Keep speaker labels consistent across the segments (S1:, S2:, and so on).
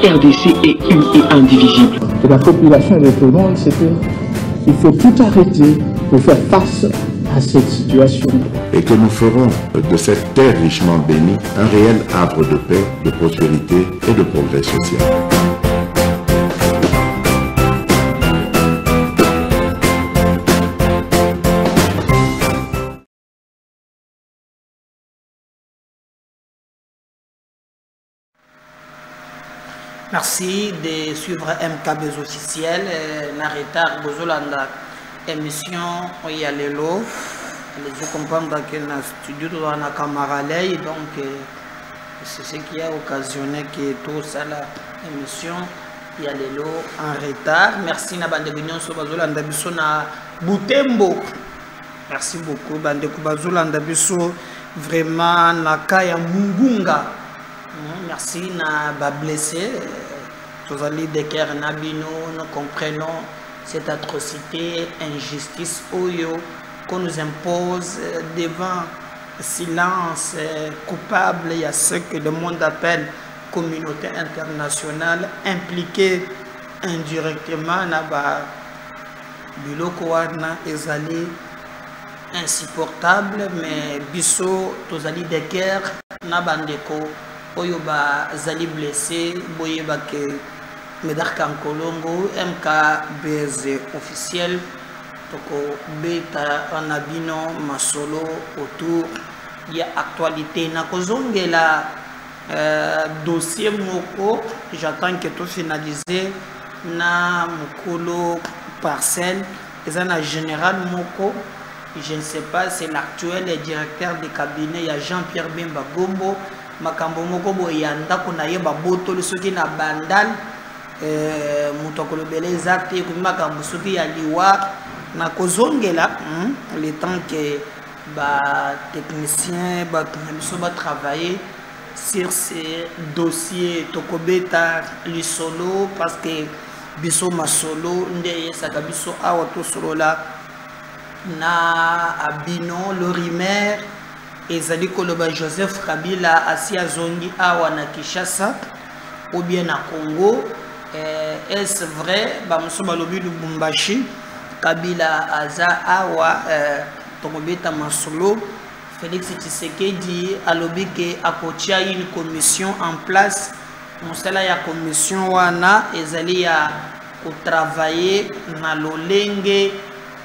S1: RDC est une et indivisible.
S2: Et la population de tout le monde, c'est qu'il faut tout arrêter pour faire face à cette situation.
S3: Et que nous ferons de cette terre richement bénie un réel havre de paix, de prospérité et de progrès social.
S4: Merci de suivre MKB's officiel. Narita Bozolanda émission Oyalelo. Les comprendre que dans le studio de la caméra donc c'est ce qui a occasionné que tout ça l'émission Oyalelo en retard. Merci na bande bignon so Bozolanda biso na Butembo. Merci beaucoup bande Bozolanda biso vraiment na kaya Mungunga. Merci na ba blessé. Tous les décaires nabino, nous comprenons cette atrocité, injustice oyo qu'on nous impose devant silence coupable. Il y a ce que le monde appelle communauté internationale impliquée indirectement na ba biloko wana ezali insupportable, mais biso tous les décaires na bandeko oyo ba zali blessé boye ba ke Medar Kankolongo MKB's officiel toko beta anabino masolo autour ya actualité na kozongela dossier moko. J'attends que tout finalisé na mokolo parcelle ezana général moko, je ne sais pas, c'est l'actuel directeur de cabinet ya Jean-Pierre Bemba Gombo makambo moko boyanda kuna yeba botolo soki na bandal mutokolo bele exacte ko makambo soki ya liwa na kozongela le temps que ba technicien ba biso ba travailler sur ces dossiers tokobeta li solo parce que biso masolo nde saka biso awa to solo la na abino le rimer ezali koloba Joseph Kabila asia zongi awa na Kinshasa ou bien na Congo. Est-ce vrai bamuso balobi Lubumbashi Kabila aza awa tokobeta masolo. Félix Tshisekedi alobi ke akotia une commission en place. Mosala ya commission wana ezali ya ko travailler na lolenge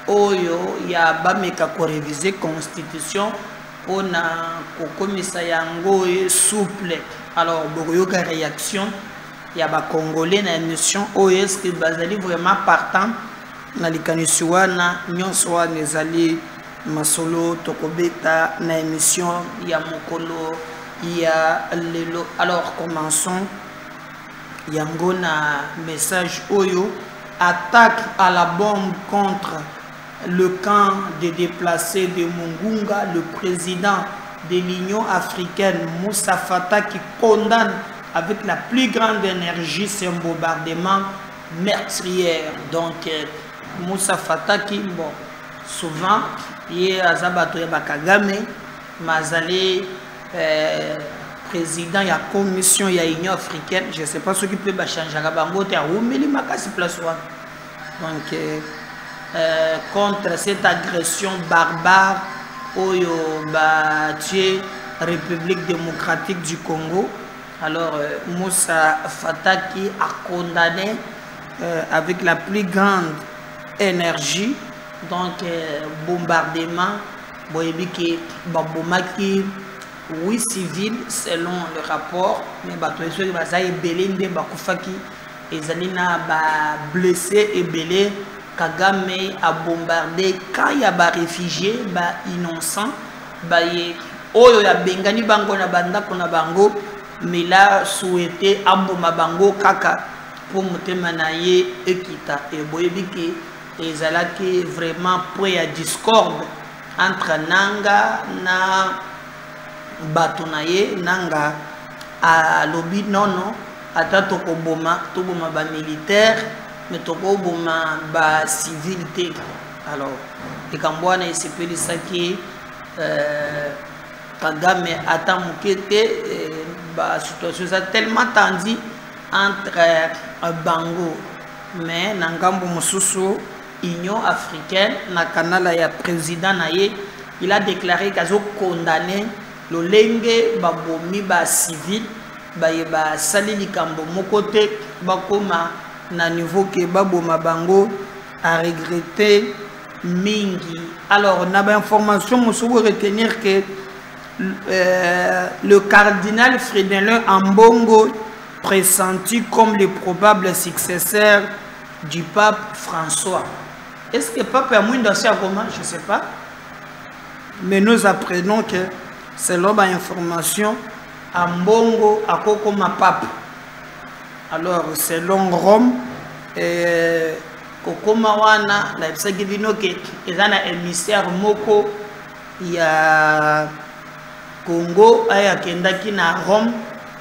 S4: oyo ya bameka ko réviser constitution on a kokomisa yango souple. Alors boyoka réaction ya ba congolais na émission OS que bazali vraiment partant na likanisi wana nyonso wana ezali masolo tokobeta na émission ya mokolo ya lelo. Alors commençons yango na message oyo attaque à la bombe contre le camp des déplacés de Mungunga. Le président de l'Union africaine, Moussa Fata, qui condamne avec la plus grande énergie ce bombardement meurtrier. Donc, Moussa Fata qui, bon, souvent, il y a Azabato Kagame, Mazale, président, il y a commission, il y a Union africaine, je ne sais pas ce qui peut changer. Donc, contre cette agression barbare oyo tué République démocratique du Congo. Alors Moussa Fataki a condamné avec la plus grande énergie donc bombardement boyebiki babomaki 8 civils selon le rapport, mais batoeso bazaye belende bakufaki ezalina ba blessé et belé. Kagame a bombardé quand il y a des réfugiés, des innocents, des oyo ya bengani bango na banda kona bango, mais là souhaité amboma bango kaka pour motema na ye ekita et boyebiki ezalaki vraiment près à discorde entre nanga na batunaye nanga a lobi non ata tokoboma toboma ba militaire mais toko boma ba civilité. Alors et quand moi na sepeli saki Kagame ata mukete ba situation ça tellement tendu entre bango mais na ngambo mosusu Union africaine na canal ya président naye il a déclaré qu'azo condamné le lenge babomi ba civil ba sali likambo mokote bakoma na niveau que baboma bango a regretté mingi. Alors na ba information mosusu retenir que le cardinal Fridolin Ambongo pressenti comme le probable successeur du pape François. Est-ce que le pape a moins d'ancien comment? Je ne sais pas. Mais nous apprenons que selon l'information, Ambongo a comme pape. Alors, selon Rome, Kokoma wana, la Psagivino qui est un émissaire moko, il y a Congo, il y a Kendaki na Rome,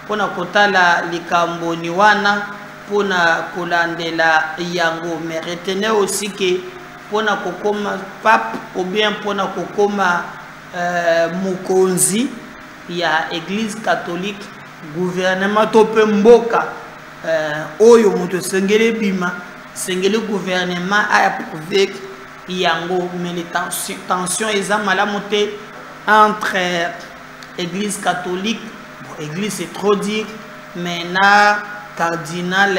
S4: pour na kotala likambo ni wana, pour na kolandela yango. Mais retenez aussi que pour na kokoma pape ou bien pour na kokoma mukonzi, il y a église catholique, gouvernement tope mboka, oyo moto sengele bima, sengele gouvernement a approuvé yango. Mais les tensions ezamala monté entre église catholique, bon, église c'est trop dire, mais na cardinal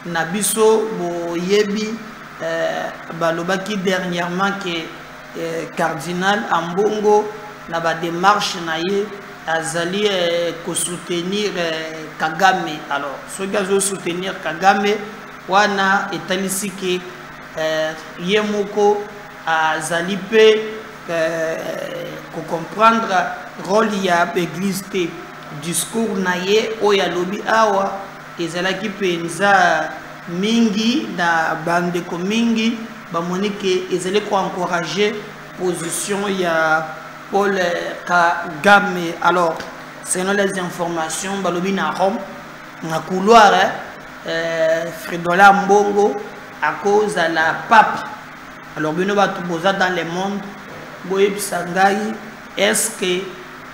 S4: Nabiso Boyebi balobaki dernièrement que cardinal Ambongo na ba démarche naye azali ko soutenir Kagame. Alors ceux qui veulent soutenir Kagame wana etalisi que yemoko azali pe ko comprendre rôle ya église te discours naye oya lobi awa ezalaki penza mingi na bandeko mingi bamonike ezali ko encourager position ya Paul Kagame. Alors selon les informations balobi na Rome na couloir Fridolin Ambongo à cause de la pape. Alors bino batu boza dans le monde boye bisangai est-ce que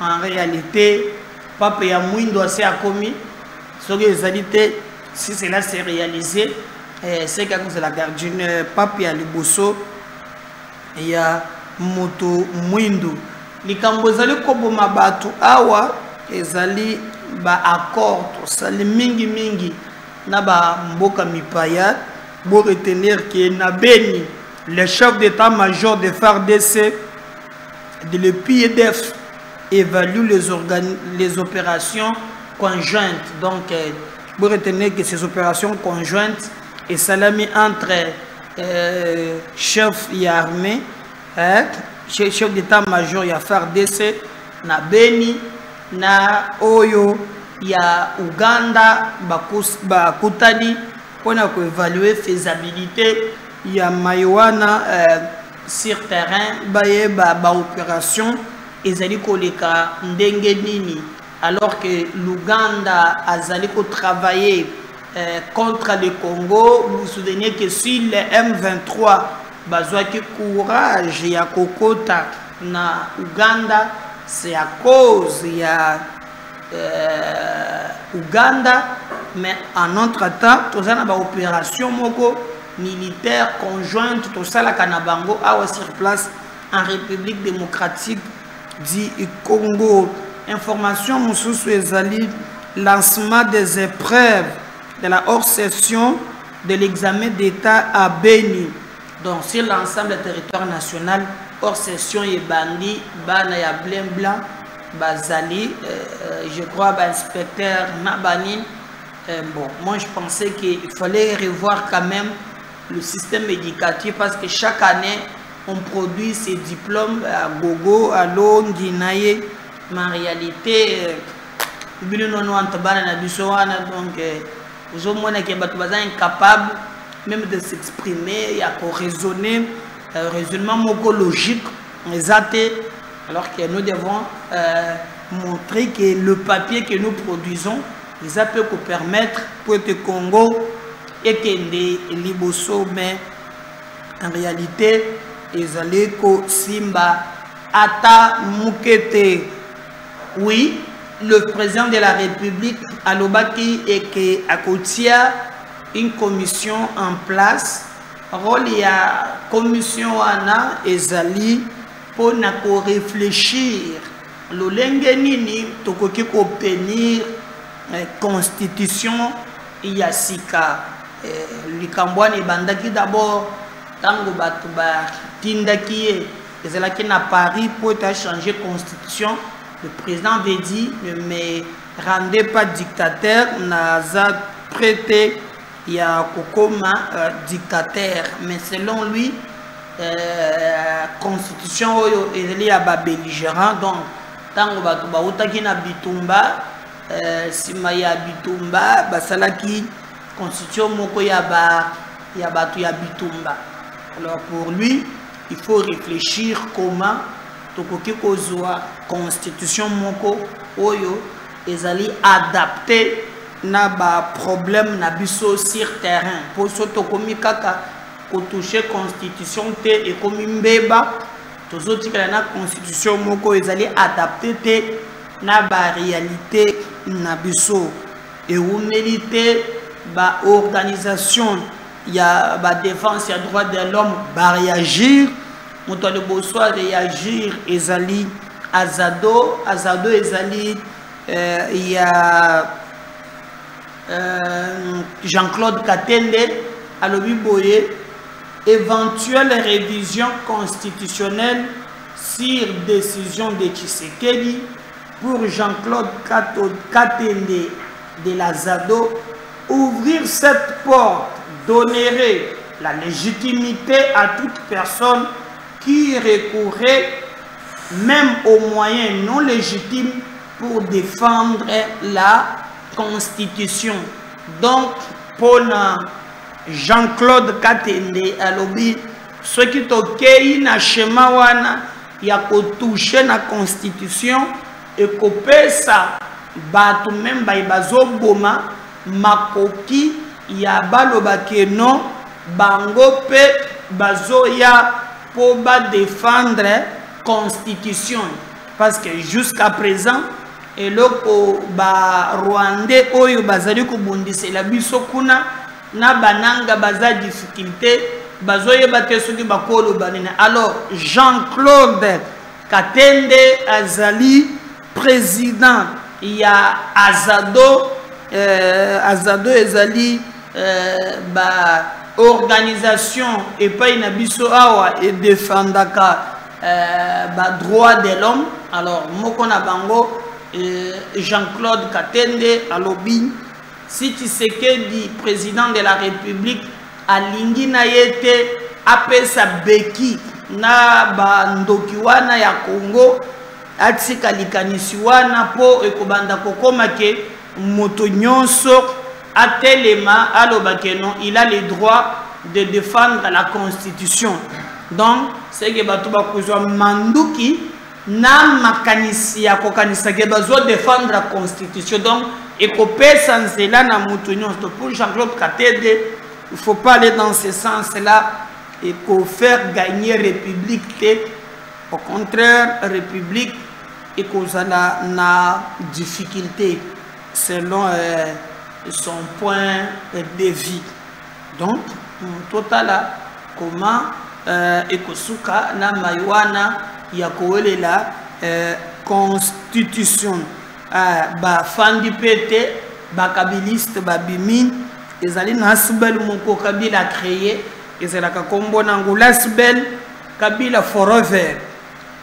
S4: en réalité pape ya mwindo assez a commis ce que les été si cela s'est réalisé c'est qu'à cause de la gardienne pape ya liboso ya moto mwindo likambo zali koboma batu awa ezali ba accord sali mingi mingi na ba mboka mipaya bo retenir que na Beni le chef d'état-major de FARDC de l'EPIDF évalue les opérations conjointes. Donc, vous retenez que ces opérations conjointes et salami entre chef et armée, chef d'état-major ya FARDC, na Beni, na Oyo, ya Uganda, Bakutani, on a évalué faisabilité, ya Maïwana sur terrain, baye ba opération. Ezali koleka ndenge nini alors que l'Ouganda a zali ko travailler contre le Congo. Vous vous souvenez que sur le M23 bazwaki courage ya kokota na Uganda, c'est à cause ya Uganda. Mais en entre-temps tous na ba opération moko militaire conjointe tout ça la Kanabango a sur place en République démocratique du Congo. Information Moussous Ezali, lancement des épreuves de la hors-session de l'examen d'État à Beni. Donc sur l'ensemble du territoire national, hors-session et bandi, bana ya blanc, bazali, je crois, inspecteur Nabani. Bon, moi je pensais qu'il fallait revoir quand même le système éducatif parce que chaque année, on produit ces diplômes à Gogo, à Longuinaye, mais en réalité, donc, vous avez incapable même de s'exprimer, il y a qu'à raisonner, raisonnement logique, alors que nous devons montrer que le papier que nous produisons, ils peuvent permettre pour le Congo et que les Liboso, mais en réalité, ezaleko simba ata mukete. Oui, le président de la République a l'obaki et que à Kotia une commission en place. Rôle ya commission ana ezali pour nako réfléchir le lengenini tokoki ko obtenir constitution ya sika likambwani bandaki d'abord tango batu ba tindaki ezalaki na Paris pour changer constitution. Le président avait dit ne me rendez pas dictateur naza prêté ya kokoma dictateur, mais selon lui constitution oyo ezali ya ba belligérant. Donc tango batu ba utaki na bitumba sima ya bitumba basalaki constitution moko ya batu ya bitumba. Alors pour lui il faut réfléchir comment tokoki kozwa constitution moko oyo ezali adapté na ba problème na biso sur terrain pour soto komi kaka ko toucher constitution te et komi mbeba tozotikala na constitution moko ezali adapté te na ba réalité na biso et umélité ba organisation ya ba défense ya droit de l'homme ba réagir moto le besoin réagir ezali azado ezali ya Jean-Claude Katende alobi boye éventuelle révision constitutionnelle sur décision de Tshisekedi. Pour Jean-Claude Katende de la ZADO, ouvrir cette porte donnerait la légitimité à toute personne qui recourrait même aux moyens non légitimes pour défendre la Constitution. Donc, pour Jean-Claude Katende alobi, ce qui tokei na schéma wana ya ko toucher na Constitution et ko pesa batu même bazo boma makoki ya baloba ke non bango pe bazo ya pour défendre Constitution, parce que jusqu'à présent et loko ba Rwandais oyo bazali ko bundisela biso kuna na bananga baza difficulté bazoye batesuki bakolo banene. Alors Jean-Claude Katende azali président ya Azado ezali ba organisation et pas na biso awa et défendaka ba droit de l'homme. Alors moko na bango Jean-Claude Katende alobi si Tshisekedi président de la République alingi na yete apesa beki na bandoki wana ya Congo atika likanisi wana po ekobanda kokoma ke moto nyonso atelema aloba ke non il a le droit de défendre la Constitution. Donc c'est que batu bakozwa manduki na makanisi ya kokanisa ke bazo défendre la Constitution. Donc et kopesa nzela na moto nyonso. Pour Jean-Claude Katende, il ne faut pas aller dans ce sens-là et pour faire gagner République. Au contraire, République et cause na difficulté selon son point de vue. Donc, total comment ekosuka na maywana ya kowelela Constitution. Ba fandi pete ba kabiliste ba bimi ezali nasbel moko Kabila créé ezala ka kombo nango lasbel Kabila forever.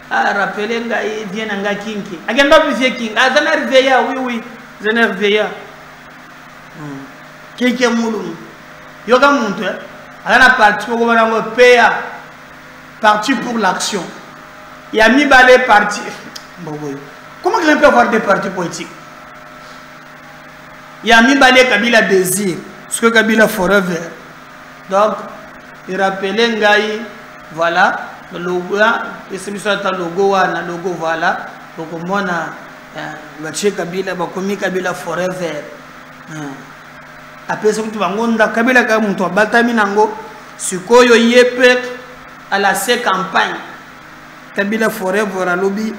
S4: Rappelez ngai bien nga kinki agenda bifie king azana riveya oui zana riveya keke mulum yoga muntu ana parti ko bana ngo PA parti pour l'action ya mi balé parti boboy. Comment on peut avoir des partis politiques? Il y a Mibale Kabila Désir, ce que Kabila Forever. Donc, il rappelait Ngaï, voilà, le logo, et c'est le logo, le logo, voilà. Donc, on a Kabila, Bakomi Kabila Forever. Après, tu vas ngonda Kabila Kamuntu, Bataminango, Sukoyo Yepe, à la C campagne. Kabila Forever à lobby.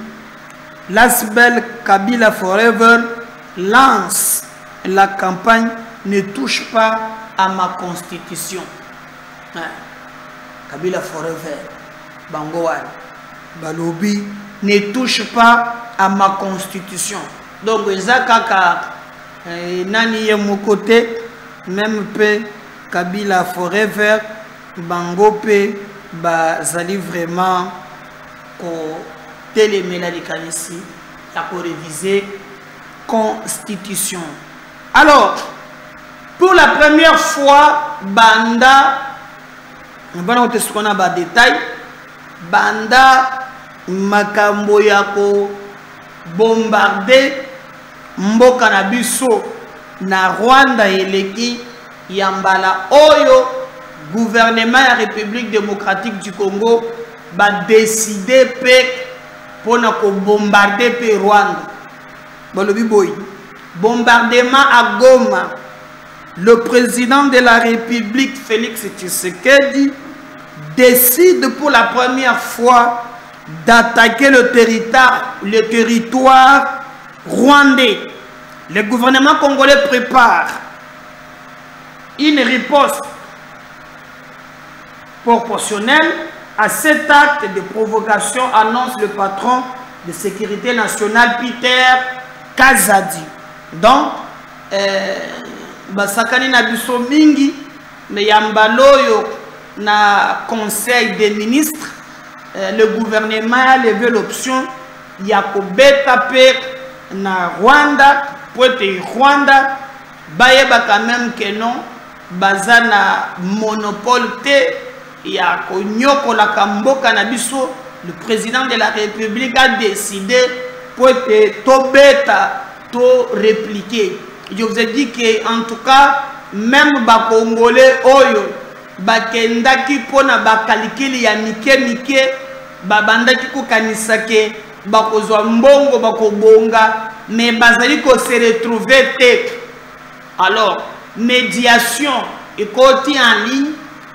S4: l'Asbel Kabila Forever lance la campagne Ne touche pas à ma constitution. Kabila Forever, Bangoan, Balobi, ne touche pas à ma constitution. Donc, Ezakaka, Nani mon côté, même peu Kabila Forever, Bangope, Bazali vraiment, ko téléméla de Kanisi, à réviser constitution. Alors, pour la première fois, Banda, on va noter ce qu'on a en détail. Banda makambo yako bombardé mboka na biso na Rwanda eleki yambala oyo gouvernement ya République démocratique du Congo ba décider pe pona ko bombarder pe Rwanda. Balobi boy. Bombardement à Goma. Le président de la République, Félix Tshisekedi, décide pour la première fois d'attaquer le territoire rwandais. Le gouvernement congolais prépare une riposte proportionnelle à cet acte de provocation, annonce le patron de sécurité nationale, Peter Kazadi. Donc, basakani na biso mingi mais yambaloyo na conseil des ministres le gouvernement a levé l'option ya kobeta pe na Rwanda pote Rwanda bayeba quand même que non bazana monopole te ya konyokola kamboka na biso. Le président de la République a décidé pote tobeta to répliquer. Je vous ai dit que en tout cas même ba Congolais oyo bakendaki pona bakalikili ya mike babandaki kokanisa ke bakozwa mbongo bakobonga mais bazali ko se retrouver te. Alors médiation ekoti en ligne.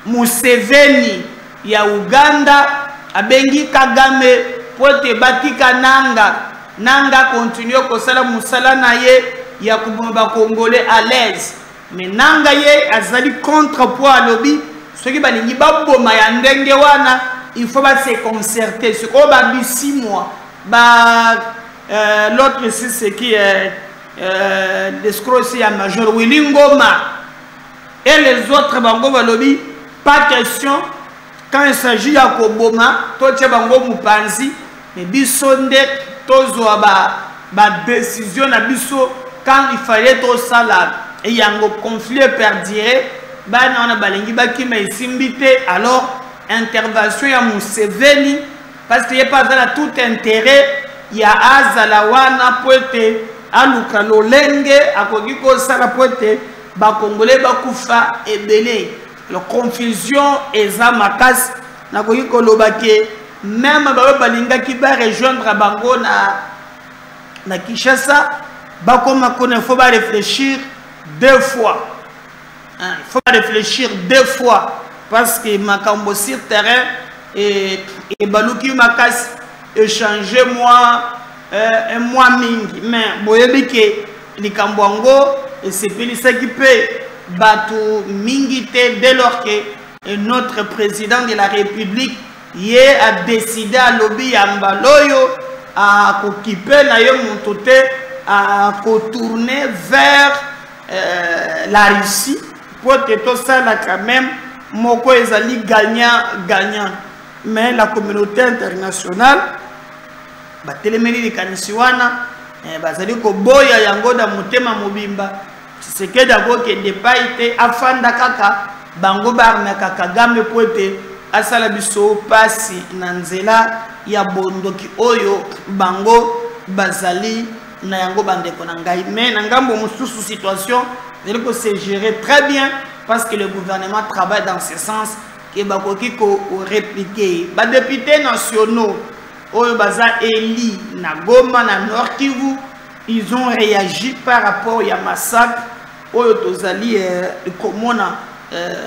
S4: Museveni ya Uganda abengi Kagame pote batika nanga continue kosala musala na ye ya kubomba Congolais à l'aise. Mais nanga ye azali contrepoids à lobby. Ce qui balingi baboma ya ndenge wana, il faut se concerter. Ce qu'on va dire 6 mois. L'autre ici c'est qui est l'escroc ici à Major Willy Ngoma et les autres bango lobby. Pas question quand il s'agit à Koboma, toi tu es bango mupanzi, mais bisonde tozo ba décision na biso quand il fallait tout ça là et il y a un conflit perduré, bah on a balengi baki mais simbité alors intervention ya Museveni parce qu'il n'y a pas tout intérêt il y a azalawana poete aluka lolenge akogiko sala poete ba congolais bakufa ebele. La confusion est makas na kogiko lobake même ba balinga ki ba rejoindre bango na Kinshasa ba koma kone faut pas réfléchir 2 fois. Il faut réfléchir 2 fois parce que makambo sur terrain et baluki makas échanger un mois mingi mais boyebi ke likambwango et c'est pelisa qui peut batu mingi te dès lors que notre président de la République a décidé à lobby ambaloyo à occuper na yo montote à tourner vers la Russie pour que tout ça là quand même moko ezali gagnant mais la communauté internationale ba telemeli de kanisiwana bazali ko boya yango da mutema mobimba Tshisekedi akokende pai te afanda kaka bango barmeka Kagame poete asala biso pasi na nzela ya bondoki oyo bango bazali na yango bandeko na ngai. Mais na ngambo mosusu situation elle peut se gérer très bien parce que le gouvernement travaille dans ce sens que bakoki ko répliquer ba députés nationaux oyo baza eli na Goma na Nord Kivu. Ils ont réagi par rapport à massacre oyo tozali komona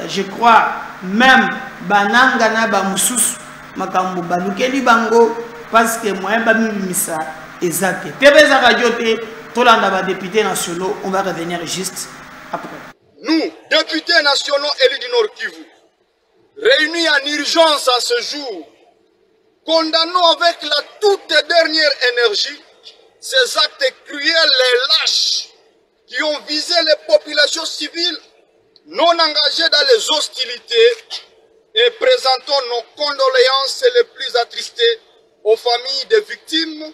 S4: je crois même bananga na ba mususu makambo balukeli bango parce que moyen ba mimisa Exact. TBZ Radio, Tolanda, députés nationaux, on va revenir juste après.
S5: Nous, députés nationaux élus du Nord Kivu, réunis en urgence à ce jour, condamnons avec la toute dernière énergie ces actes cruels et lâches qui ont visé les populations civiles non engagées dans les hostilités et présentons nos condoléances les plus attristées aux familles des victimes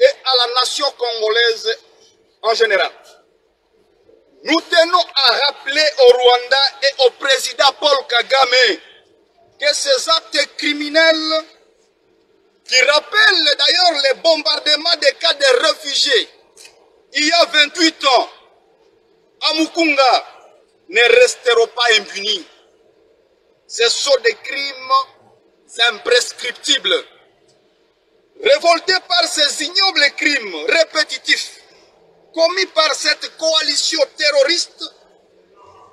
S5: et à la nation congolaise en général. Nous tenons à rappeler au Rwanda et au président Paul Kagame que ces actes criminels, qui rappellent d'ailleurs les bombardements des cas de réfugiés il y a 28 ans à Mukunga, ne resteront pas impunis. Ce sont des crimes imprescriptibles. Révoltés par ces ignobles crimes répétitifs commis par cette coalition terroriste,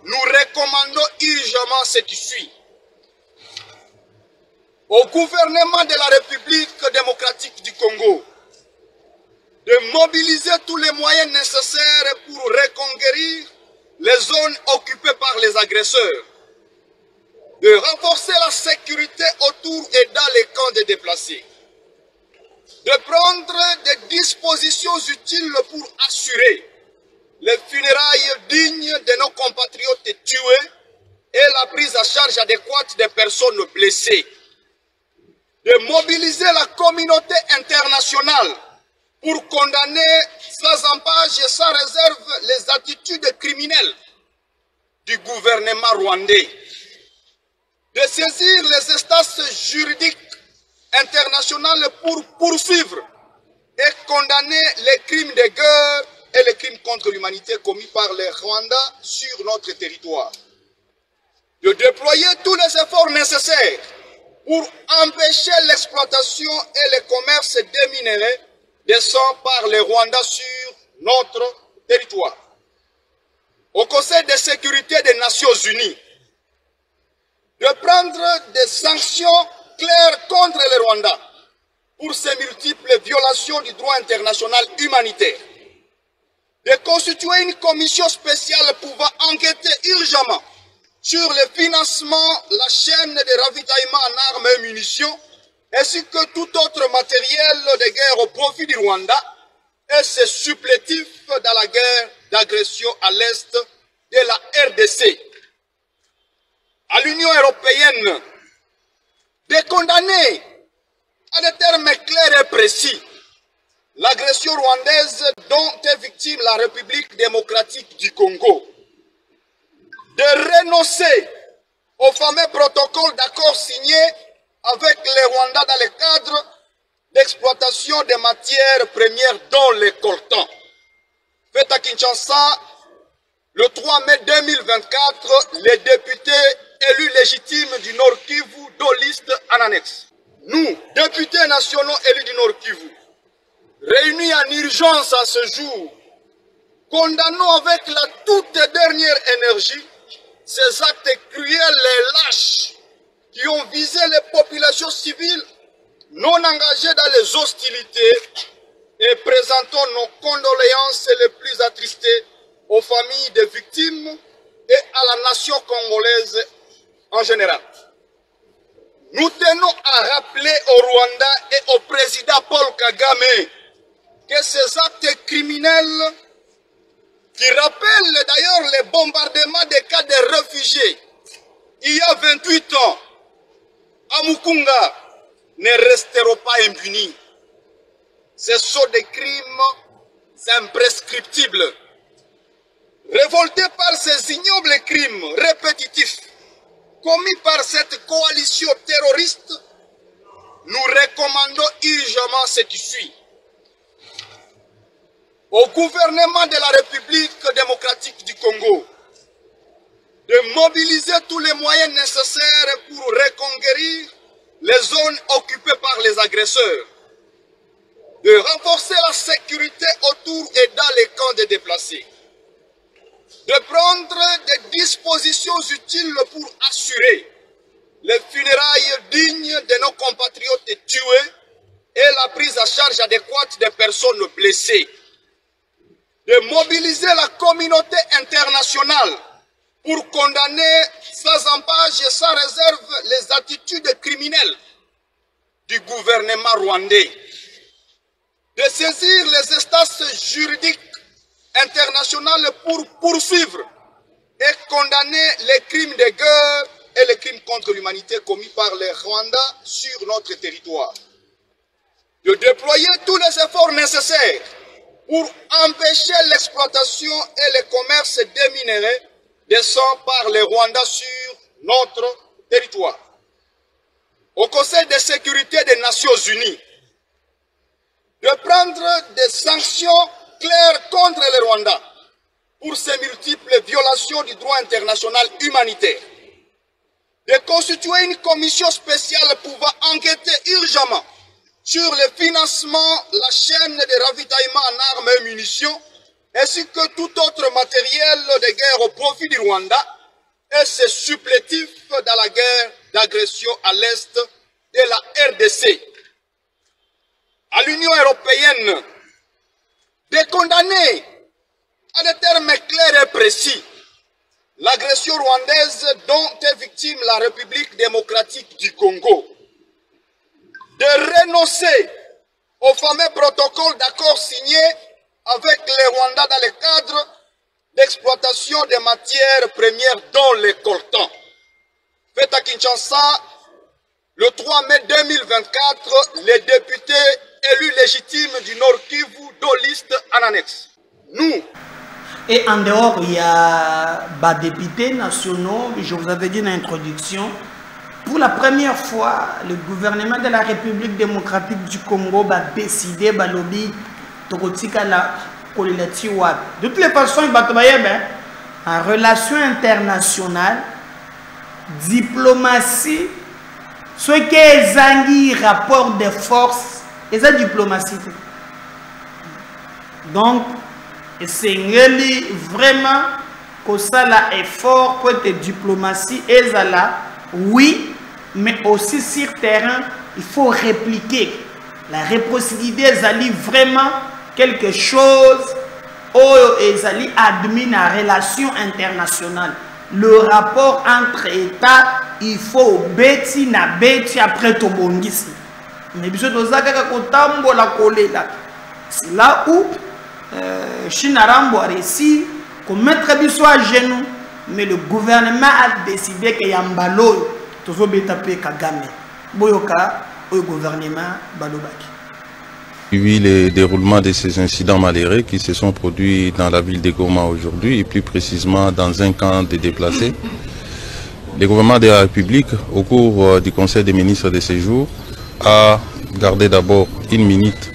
S5: nous recommandons urgemment ce qui suit. Au gouvernement de la République démocratique du Congo de mobiliser tous les moyens nécessaires pour reconquérir les zones occupées par les agresseurs, de renforcer la sécurité autour et dans les camps des déplacés, de prendre des dispositions utiles pour assurer les funérailles dignes de nos compatriotes tués et la prise en charge adéquate des personnes blessées, de mobiliser la communauté internationale pour condamner sans embâche et sans réserve les attitudes criminelles du gouvernement rwandais, de saisir les instances juridiques internationales pour poursuivre et condamner les crimes de guerre et les crimes contre l'humanité commis par les Rwandais sur notre territoire, de déployer tous les efforts nécessaires pour empêcher l'exploitation et le commerce des minerais des sangs par les Rwandais sur notre territoire. Au Conseil de sécurité des Nations Unies, de prendre des sanctions claires contre les Rwandais pour ces multiples violations du droit international humanitaire, de constituer une commission spéciale pouvant enquêter urgemment sur le financement, la chaîne de ravitaillement en armes et munitions, ainsi que tout autre matériel de guerre au profit du Rwanda et ses supplétifs dans la guerre d'agression à l'est de la RDC. À l'Union européenne de condamner à des termes clairs et précis l'agression rwandaise dont est victime la République démocratique du Congo, de renoncer au fameux protocole d'accord signé avec les Rwandais dans le cadre d'exploitation des matières premières dont les coltans. Fait à Kinshasa, le 3 mai 2024, les députés élus légitimes du Nord Kivu, dont liste en annexe. Nous, députés nationaux élus du Nord Kivu, réunis en urgence à ce jour, condamnons avec la toute dernière énergie ces actes cruels et lâches qui ont visé les populations civiles non engagées dans les hostilités et présentons nos condoléances les plus attristées aux familles des victimes et à la nation congolaise en général. Nous tenons à rappeler au Rwanda et au président Paul Kagame que ces actes criminels, qui rappellent d'ailleurs les bombardements des cas de réfugiés il y a 28 ans à Mukunga, ne resteront pas impunis. Ce sont des crimes imprescriptibles. Révoltés par ces ignobles crimes répétitifs commis par cette coalition terroriste, nous recommandons urgemment ce qui suit. Au gouvernement de la République démocratique du Congo de mobiliser tous les moyens nécessaires pour reconquérir les zones occupées par les agresseurs, de renforcer la sécurité autour et dans les camps des déplacés, de prendre des dispositions utiles pour assurer les funérailles dignes de nos compatriotes tués et la prise en charge adéquate des personnes blessées. De mobiliser la communauté internationale pour condamner sans ambages et sans réserve les attitudes criminelles du gouvernement rwandais. De saisir les instances juridiques internationales pour poursuivre et condamner les crimes de guerre et les crimes contre l'humanité commis par les Rwandais sur notre territoire. De déployer tous les efforts nécessaires pour empêcher l'exploitation et le commerce des minerais descendant par les Rwandais sur notre territoire. Au Conseil de sécurité des Nations Unies, de prendre des sanctions claires contre les Rwandais pour ces multiples violations du droit international humanitaire. De constituer une commission spéciale pouvant enquêter urgemment sur le financement, la chaîne de ravitaillement en armes et munitions, ainsi que tout autre matériel de guerre au profit du Rwanda et ses supplétifs dans la guerre d'agression à l'est de la RDC. À l'Union européenne de condamner à des termes clairs et précis l'agression rwandaise dont est victime la République démocratique du Congo, de renoncer au fameux protocole d'accord signé avec les Rwandais dans le cadre d'exploitation des matières premières dont les coltans. Fait à Kinshasa, le 3 mai 2024, les députés élus légitimes du Nord Kivu, deux listes en annexe. Nous.
S4: Et en dehors, il y a des députés nationaux, je vous avais dit dans l'introduction, pour la première fois, le gouvernement de la République démocratique du Congo a décidé de lobby de toutes les façons, en relation internationale, diplomatie, ce qui est un rapport de force, et ça diplomatie. Donc, c'est vraiment que ça là effort pour être diplomatie et ça là, oui, mais aussi sur terrain, il faut répliquer. La réciprocité est vraiment quelque chose où ils admin la relation internationale. Le rapport entre États, il faut bêti na bêti après tout bongisi. Mais bien sûr, c'est là où Chinarambo a réussi à mettre biso à genoux, mais le gouvernement a décidé qu'il y a un ballon toujours bétapé Kagame. Boyoka au gouvernement Balobaki.
S6: Suivi le déroulement de ces incidents malheureux qui se sont produits dans la ville de Goma aujourd'hui et plus précisément dans un camp de déplacés. Le gouvernement de la République, au cours du Conseil des ministres de ce jour, a gardé d'abord une minute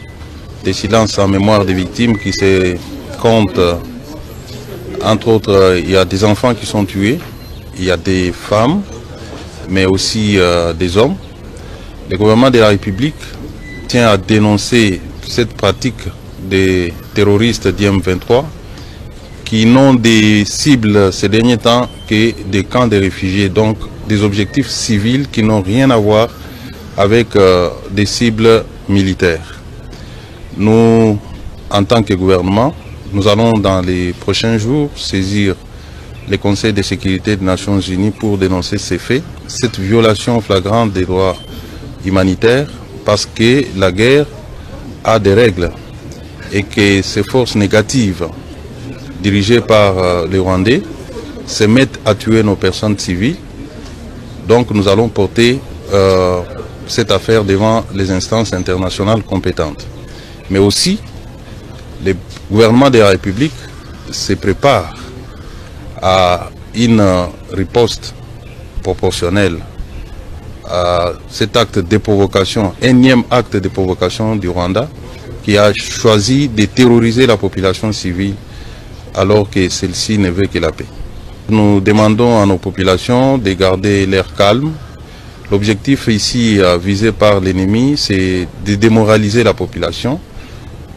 S6: de silence en mémoire des victimes qui se comptent. Entre autres, il y a des enfants qui sont tués, il y a des femmes, mais aussi des hommes. Le gouvernement de la République tient à dénoncer cette pratique des terroristes d'IM23 qui n'ont des cibles ces derniers temps que des camps de réfugiés, donc des objectifs civils qui n'ont rien à voir avec des cibles militaires. Nous, en tant que gouvernement, nous allons dans les prochains jours saisir le Conseil de sécurité des Nations Unies pour dénoncer ces faits, cette violation flagrante des droits humanitaires, parce que la guerre a des règles et que ces forces négatives dirigées par les Rwandais se mettent à tuer nos personnes civiles. Donc nous allons porter cette affaire devant les instances internationales compétentes. Mais aussi, le gouvernement de la République se prépare à une riposte proportionnelle à cet acte de provocation, énième acte de provocation du Rwanda, qui a choisi de terroriser la population civile alors que celle-ci ne veut que la paix. Nous demandons à nos populations de garder l'air calme. L'objectif ici visé par l'ennemi, c'est de démoraliser la population,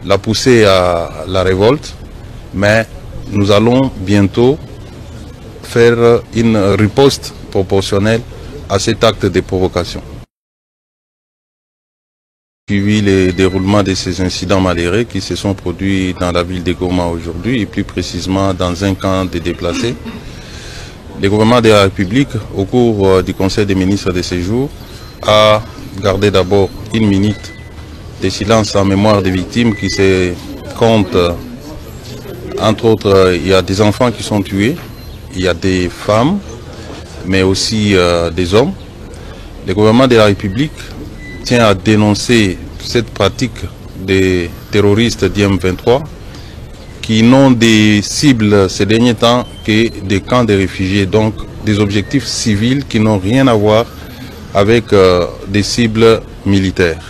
S6: la pousser à la révolte, mais nous allons bientôt faire une riposte proportionnelle à cet acte de provocation. Suivi le déroulement de ces incidents malheureux qui se sont produits dans la ville de Goma aujourd'hui et plus précisément dans un camp de déplacés. Le gouvernement de la République, au cours du Conseil des ministres de ce jour, a gardé d'abord une minute de silence en mémoire des victimes qui se comptent. Entre autres, il y a des enfants qui sont tués, il y a des femmes, mais aussi des hommes. Le gouvernement de la République tient à dénoncer cette pratique des terroristes d'IM23 qui n'ont des cibles ces derniers temps que des camps de réfugiés, donc des objectifs civils qui n'ont rien à voir avec des cibles militaires.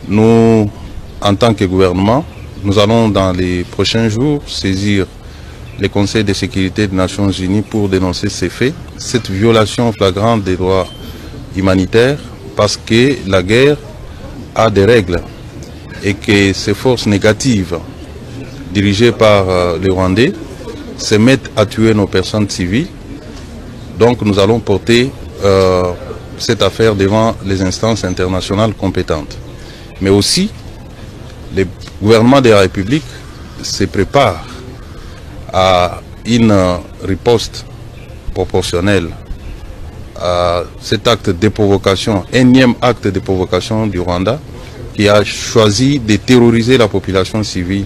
S6: Nous, en tant que gouvernement, nous allons dans les prochains jours saisir le Conseil de sécurité des Nations Unies pour dénoncer ces faits, cette violation flagrante des droits humanitaires, parce que la guerre a des règles et que ces forces négatives dirigées par les Rwandais se mettent à tuer nos personnes civiles. Donc nous allons porter cette affaire devant les instances internationales compétentes. Mais aussi, le gouvernement de la République se prépare à une riposte proportionnelle à cet acte de provocation, énième acte de provocation du Rwanda, qui a choisi de terroriser la population civile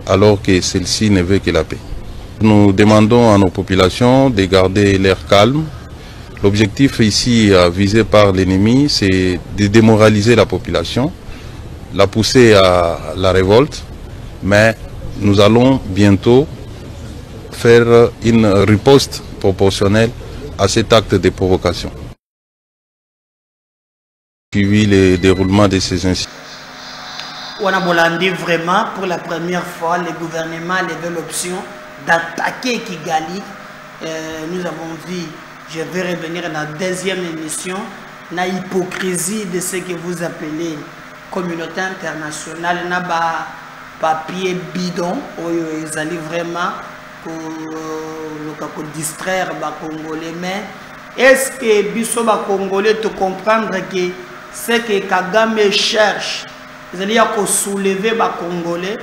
S6: alors que celle-ci ne veut que la paix. Nous demandons à nos populations de garder l'air calme. L'objectif ici visé par l'ennemi, c'est de démoraliser la population, la pousser à la révolte, mais nous allons bientôt faire une riposte proportionnelle à cet acte de provocation. Suivi le déroulement de ces incidents.
S4: Wana Bolandi, vraiment, pour la première fois, le gouvernement a levé l'option d'attaquer Kigali. Nous avons vu, je vais revenir dans la deuxième émission, la hypocrisie de ce que vous appelez communauté internationale, n'a pas papier bidon, où ils allaient vraiment pour distraire les Congolais. Mais est-ce que Bisso les Congolais te comprendre que ce que Kagame cherche, ils allaient soulever les Congolais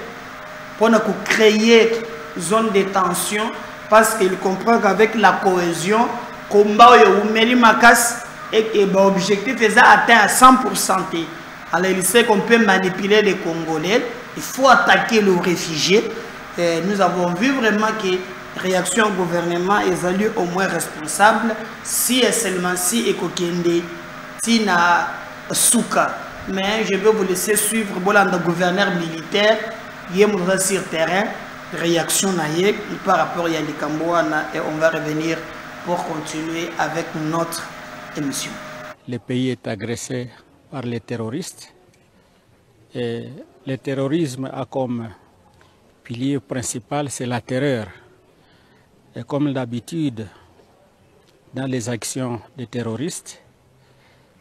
S4: pour créer une zone de tension, parce qu'ils comprennent qu'avec la cohésion, combat et que l'objectif est atteint à 100%. Alors il sait qu'on peut manipuler les Congolais, il faut attaquer les réfugiés. Nous avons vu vraiment que la réaction au gouvernement est allée au moins responsable, si et seulement si Ekokende, si na Souka. Mais je vais vous laisser suivre le gouverneur militaire, il est sur le terrain, réaction par rapport à Yalikambouana, et on va revenir pour continuer avec notre émission.
S7: Le pays est agressé par les terroristes et le terrorisme a comme pilier principal, c'est la terreur. Et comme d'habitude, dans les actions des terroristes,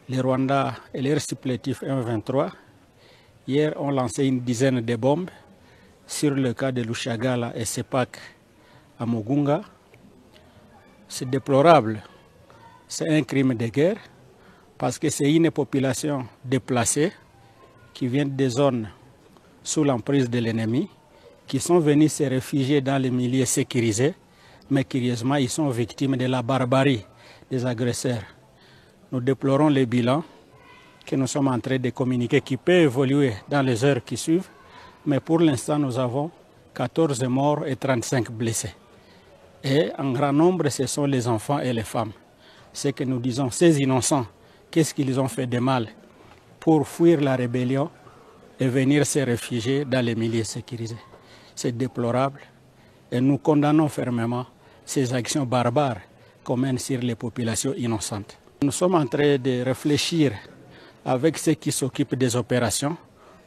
S7: les Rwandais et leurs supplétifs M23, hier, ont lancé une dizaine de bombes sur le cas de Lushagala et Sepak à Mugunga. C'est déplorable. C'est un crime de guerre parce que c'est une population déplacée qui vient des zones sous l'emprise de l'ennemi, qui sont venus se réfugier dans les milieux sécurisés, mais curieusement, ils sont victimes de la barbarie des agresseurs. Nous déplorons les bilans que nous sommes en train de communiquer, qui peut évoluer dans les heures qui suivent, mais pour l'instant, nous avons 14 morts et 35 blessés. Et en grand nombre, ce sont les enfants et les femmes. Ce que nous disons, ces innocents, qu'est-ce qu'ils ont fait de mal pour fuir la rébellion et venir se réfugier dans les milieux sécurisés? C'est déplorable et nous condamnons fermement ces actions barbares qu'on mène sur les populations innocentes. Nous sommes en train de réfléchir avec ceux qui s'occupent des opérations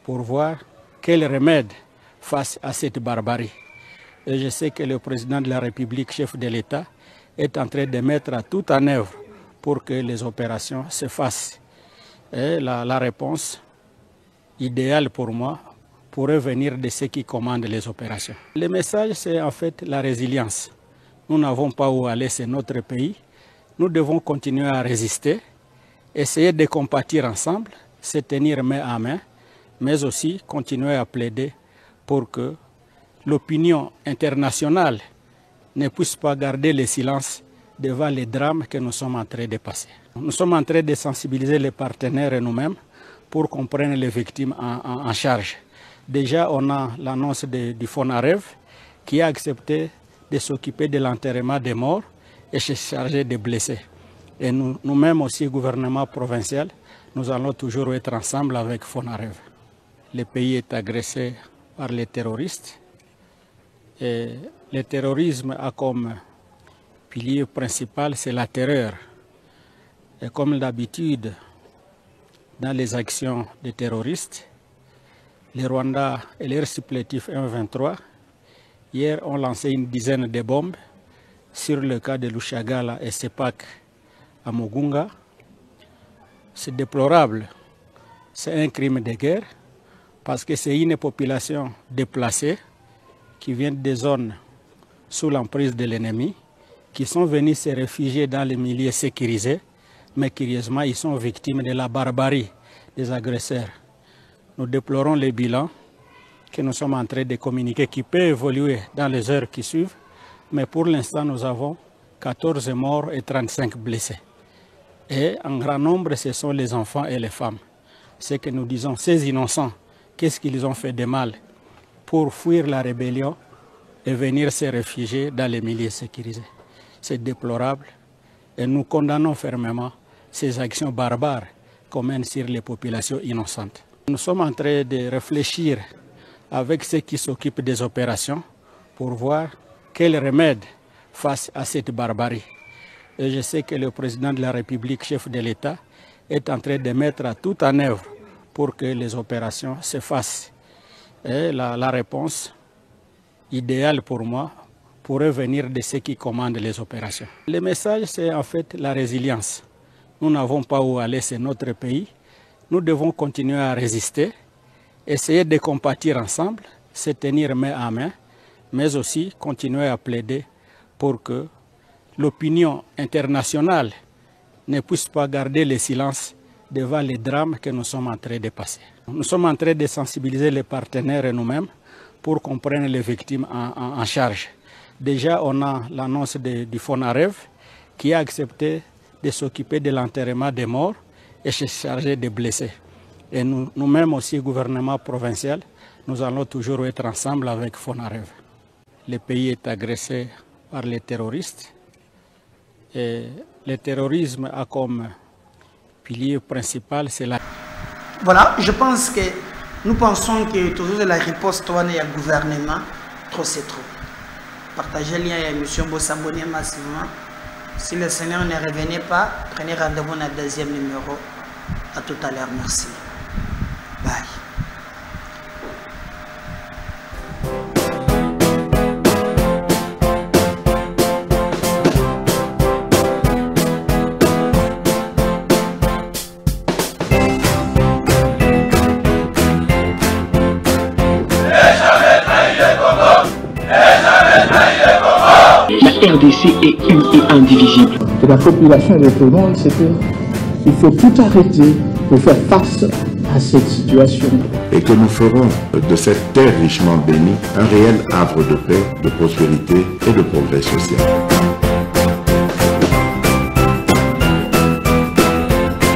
S7: pour voir quel remède face à cette barbarie. Et je sais que le président de la République, chef de l'État, est en train de mettre tout en œuvre pour que les opérations se fassent. Et la réponse idéale pour moi pourrait venir de ceux qui commandent les opérations. Le message, c'est en fait la résilience. Nous n'avons pas où aller, c'est notre pays. Nous devons continuer à résister, essayer de compatir ensemble se tenir main à main, mais aussi continuer à plaider pour que l'opinion internationale ne puisse pas garder le silence devant les drames que nous sommes en train de passer. Nous sommes en train de sensibiliser les partenaires et nous-mêmes pour qu'on prenne les victimes en charge. Déjà, on a l'annonce du FONAREV qui a accepté de s'occuper de l'enterrement des morts et se charger des blessés. Et nous-mêmes aussi, gouvernement provincial, nous allons toujours être ensemble avec FONAREV. Le pays est agressé par les terroristes et le terrorisme a comme pilier principal, c'est la terreur. Et comme d'habitude, dans les actions des terroristes, les Rwandais et leur supplétif M23, hier, ont lancé une dizaine de bombes sur le cas de Lushagala et Sepak à Mugunga. C'est déplorable. C'est un crime de guerre parce que c'est une population déplacée qui vient des zones sous l'emprise de l'ennemi, qui sont venus se réfugier dans les milieux sécurisés, mais curieusement, ils sont victimes de la barbarie des agresseurs. Nous déplorons les bilans que nous sommes en train de communiquer, qui peut évoluer dans les heures qui suivent, mais pour l'instant, nous avons 14 morts et 35 blessés. Et en grand nombre, ce sont les enfants et les femmes. Ce que nous disons, ces innocents, qu'est-ce qu'ils ont fait de mal pour fuir la rébellion et venir se réfugier dans les milieux sécurisés? C'est déplorable et nous condamnons fermement ces actions barbares qu'on mène sur les populations innocentes. Nous sommes en train de réfléchir avec ceux qui s'occupent des opérations pour voir quel remède face à cette barbarie. Et je sais que le président de la République, chef de l'État, est en train de mettre tout en œuvre pour que les opérations se fassent. Et la réponse idéale pour moi pourrait venir de ceux qui commandent les opérations. Le message, c'est en fait la résilience. Nous n'avons pas où aller, c'est notre pays. Nous devons continuer à résister, essayer de compatir ensemble, se tenir main à main, mais aussi continuer à plaider pour que l'opinion internationale ne puisse pas garder le silence devant les drames que nous sommes en train de passer. Nous sommes en train de sensibiliser les partenaires et nous-mêmes pour qu'on prenne les victimes en charge. Déjà, on a l'annonce du FONAREV qui a accepté de s'occuper de l'enterrement des morts et se charger des blessés. Et nous-mêmes aussi, gouvernement provincial, nous allons toujours être ensemble avec FONAREV. Le pays est agressé par les terroristes et le terrorisme a comme pilier principal, c'est la...
S4: Voilà, je pense que nous pensons que toujours la riposte il y a gouvernement, trop c'est trop. Partagez le lien et M. s'abonner massivement. Si le Seigneur ne revenait pas, prenez rendez-vous dans le deuxième numéro. À tout à l'heure, merci. Bye.
S1: La RDC est indivisible.
S2: Et la population répondante, c'est qu'il faut tout arrêter pour faire face à cette situation.
S3: Et que nous ferons de cette terre richement bénie un réel havre de paix, de prospérité et de progrès social.